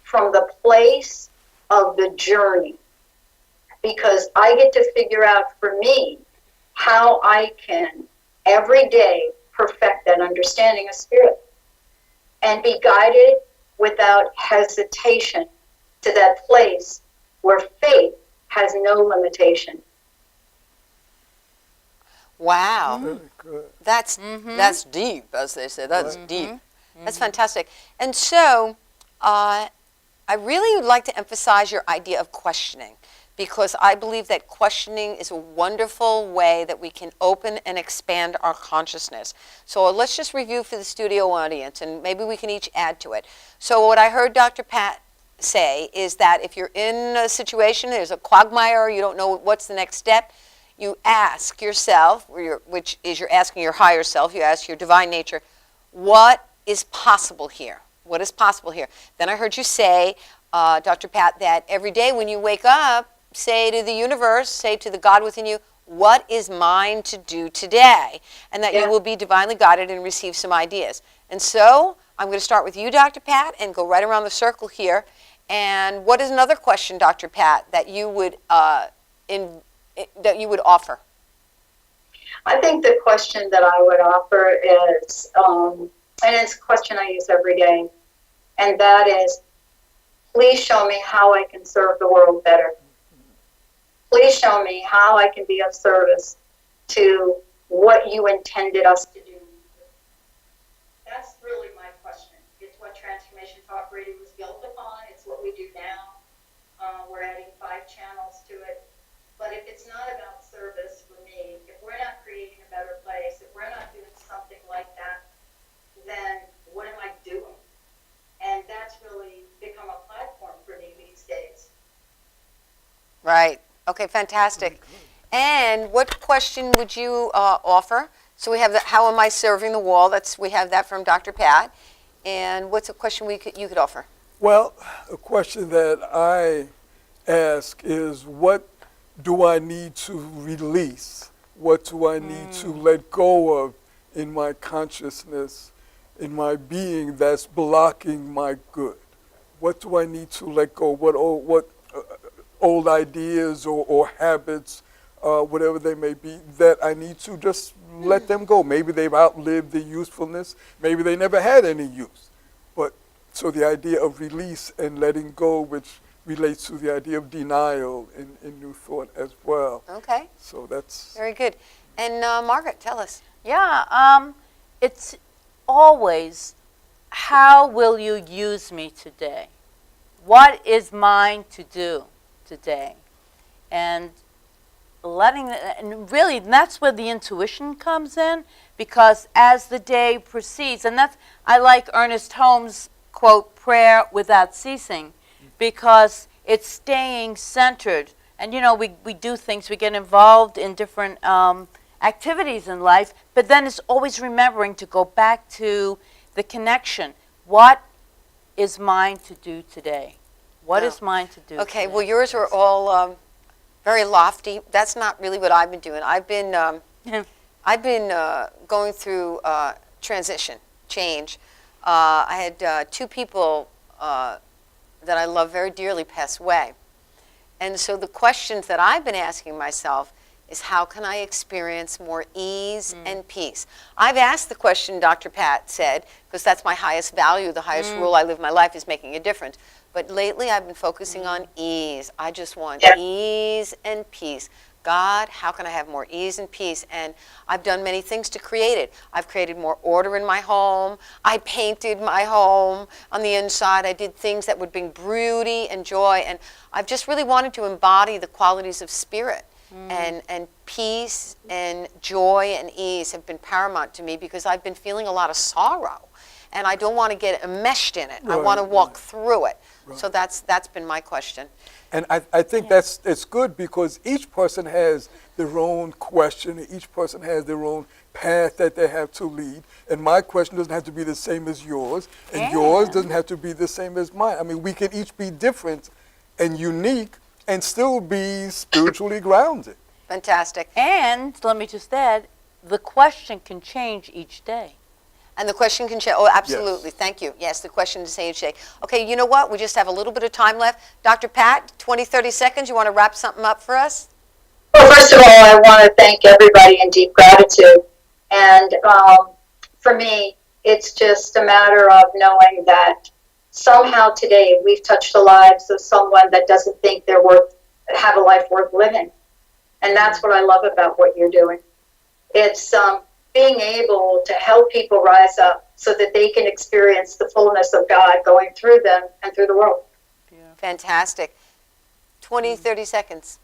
from the place of the journey, because I get to figure out for me how I can every day perfect that understanding of spirit and be guided without hesitation to that place where faith has no limitation. Wow. Really good. That's deep, as they say. That's deep. That's fantastic. And so, I really would like to emphasize your idea of questioning, because I believe that questioning is a wonderful way that we can open and expand our consciousness. So let's just review for the studio audience, and maybe we can each add to it. So what I heard Dr. Pat say is that if you're in a situation, there's a quagmire, you don't know what's the next step, you ask yourself, which is you're asking your higher self, you ask your divine nature, what is possible here? What is possible here? Then I heard you say, Dr. Pat, that every day when you wake up, say to the universe, say to the God within you, what is mine to do today? And that you will be divinely guided and receive some ideas. And so I'm going to start with you, Dr. Pat, and go right around the circle here. And what is another question, Dr. Pat, that you would offer? I think the question that I would offer is, and it's a question I use every day, and that is, please show me how I can serve the world better. Please show me how I can be of service to what you intended us to do. That's really my question. It's what Transformation Talk Radio was built upon. It's what we do now. We're adding 5 channels to it. But if it's not about service for me, if we're not creating a better place, if we're not doing something like that, then what am I doing? And that's really become a platform for me these days. Right. Okay, fantastic. And what question would you offer? So we have the, how am I serving the wall? We have that from Dr. Pat. And what's a question you could offer? Well, a question that I ask is, what do I need to release? What do I need to let go of in my consciousness, in my being, that's blocking my good? What do I need to let go? What old ideas or habits, whatever they may be, that I need to just let them go? Maybe they've outlived their usefulness. Maybe they never had any use. But so the idea of release and letting go, which relates to the idea of denial in New Thought as well. Okay, So that's very good. And Margaret, tell us. Yeah, it's always, how will you use me today? What is mine to do today? And and really, that's where the intuition comes in, because as the day proceeds, and that's, I like Ernest Holmes' quote, prayer without ceasing, because it's staying centered. And you know, we do things, we get involved in different activities in life, but then it's always remembering to go back to the connection. What is mine to do today? What is mine to do Okay, today? well, yours are all very lofty. That's not really what I've been doing. I've been going through transition, change. I had two people that I love very dearly pass away. And so the questions that I've been asking myself is, how can I experience more ease and peace? I've asked the question Dr. Pat said, because that's my highest value, the highest rule I live my life is making a difference. But lately I've been focusing on ease. I just want ease and peace. God, how can I have more ease and peace? And I've done many things to create it. I've created more order in my home. I painted my home on the inside. I did things that would bring beauty and joy. And I've just really wanted to embody the qualities of spirit. And peace and joy and ease have been paramount to me, because I've been feeling a lot of sorrow. And I don't want to get enmeshed in it. I want to walk through it. So that's been my question. And I think it's good, because each person has their own question, and each person has their own path that they have to lead. And my question doesn't have to be the same as yours, and yours doesn't have to be the same as mine. I mean, we can each be different and unique and still be spiritually grounded. Fantastic. And let me just add, the question can change each day. And the question can change. Oh, absolutely. Yes. Thank you. Yes, the question can change each day. Okay, you know what? We just have a little bit of time left. Dr. Pat, 20, 30 seconds. You want to wrap something up for us? Well, first of all, I want to thank everybody in deep gratitude. And for me, it's just a matter of knowing that somehow today we've touched the lives of someone that doesn't think they're have a life worth living. And that's what I love about what you're doing. It's being able to help people rise up so that they can experience the fullness of God going through them and through the world. Yeah. Fantastic. 20, 30 seconds.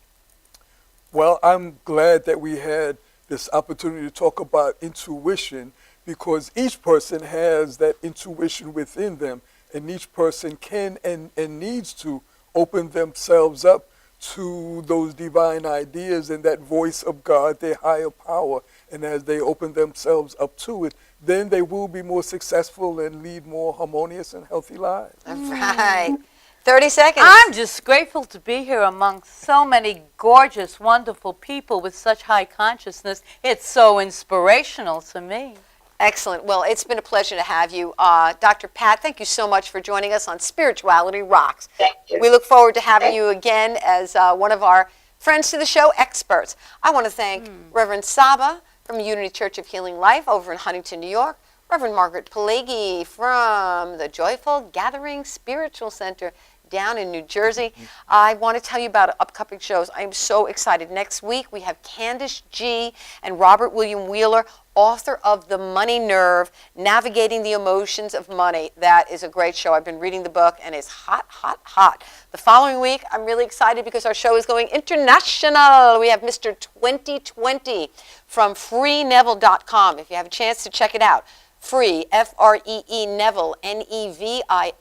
Well, I'm glad that we had this opportunity to talk about intuition, because each person has that intuition within them, and each person can and needs to open themselves up to those divine ideas and that voice of God, their higher power. And as they open themselves up to it, then they will be more successful and lead more harmonious and healthy lives. All right. 30 seconds. I'm just grateful to be here among so many gorgeous, wonderful people with such high consciousness. It's so inspirational to me. Excellent. Well, it's been a pleasure to have you. Dr. Pat, thank you so much for joining us on Spirituality Rocks. Thank you. We look forward to having you again as one of our friends to the show, experts. I want to thank Reverend Saba from Unity Church of Healing Life over in Huntington, New York, Rev.Margaret Palagye from the Joyful Gathering Spiritual Center down in New Jersey. I want to tell you about upcoming shows. I am so excited. Next week we have Candace G. and Robert William Wheeler, author of The Money Nerve, Navigating the Emotions of Money. That is a great show. I've been reading the book, and it's hot, hot, hot. The following week, I'm really excited because our show is going international. We have Mr. 2020 from FreeNeville.com. If you have a chance to check it out. Free, F-R-E-E, Neville,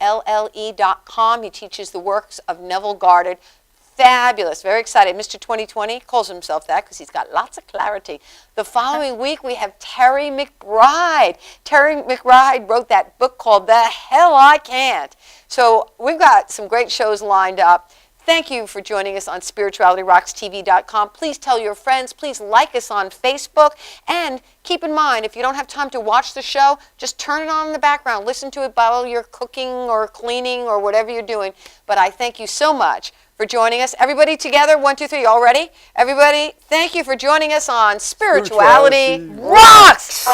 Neville.com. He teaches the works of Neville Goddard. Fabulous, very excited. Mr. 2020 calls himself that because he's got lots of clarity. The following week, we have Terry McBride. Terry McBride wrote that book called The Hell I Can't. So we've got some great shows lined up. Thank you for joining us on SpiritualityRocksTV.com. Please tell your friends. Please like us on Facebook. And keep in mind, if you don't have time to watch the show, just turn it on in the background. Listen to it while you're cooking or cleaning or whatever you're doing. But I thank you so much for joining us. Everybody together, 1, 2, 3, all ready? Everybody, thank you for joining us on Spirituality Rocks!